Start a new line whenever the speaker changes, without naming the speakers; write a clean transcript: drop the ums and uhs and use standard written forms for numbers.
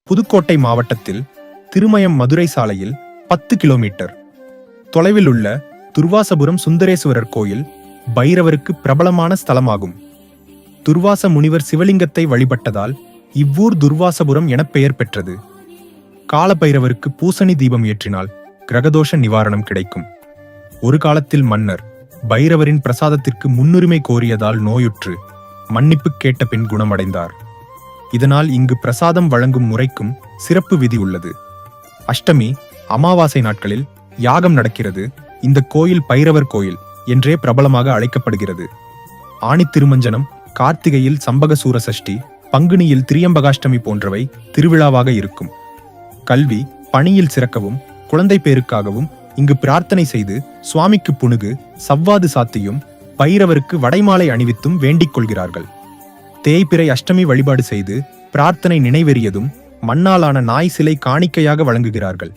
புதுக்கோட்டை மாவட்டத்தில் திருமயம் மதுரை சாலையில் 10 கிலோமீட்டர் தொலைவில் உள்ள துர்வாசபுரம் சுந்தரேசுவரர் கோயில் பைரவருக்கு பிரபலமான ஸ்தலமாகும். துர்வாச முனிவர் சிவலிங்கத்தை வழிபட்டதால் இவ்வூர் துர்வாசபுரம் என பெயர் பெற்றது. காலபைரவருக்கு பூசணி தீபம் ஏற்றினால் கிரகதோஷ நிவாரணம் கிடைக்கும். ஒரு காலத்தில் மன்னர் பைரவரின் பிரசாதத்திற்கு முன்னுரிமை கோரியதால் நோயுற்று மன்னிப்பு கேட்ட பின் குணமடைந்தார். இதனால் இங்கு பிரசாதம் வழங்கும் முறைக்கும் சிறப்பு விதி உள்ளது. அஷ்டமி, அமாவாசை நாட்களில் யாகம் நடக்கிறது. இந்த கோயில் பைரவர் கோயில் என்றே பிரபலமாக அழைக்கப்படுகிறது. ஆணி திருமஞ்சனம், கார்த்திகையில் சம்பகசூர சஷ்டி, பங்குனியில் திரியம்பகாஷ்டமி போன்றவை திருவிழாவாக இருக்கும். கல்வி, பணியில் சிறக்கவும் குழந்தை பேருக்காகவும் இங்கு பிரார்த்தனை செய்து சுவாமிக்கு புனுகு, சவ்வாது சாத்தியும் பைரவருக்கு வடைமாலை அணிவித்தும் வேண்டிக் கொள்கிறார்கள். தேய்பிறை அஷ்டமி வழிபாடு செய்து பிரார்த்தனை நினைவெறியதும் மண்ணாலான நாய் சிலை காணிக்கையாக வழங்குகிறார்கள்.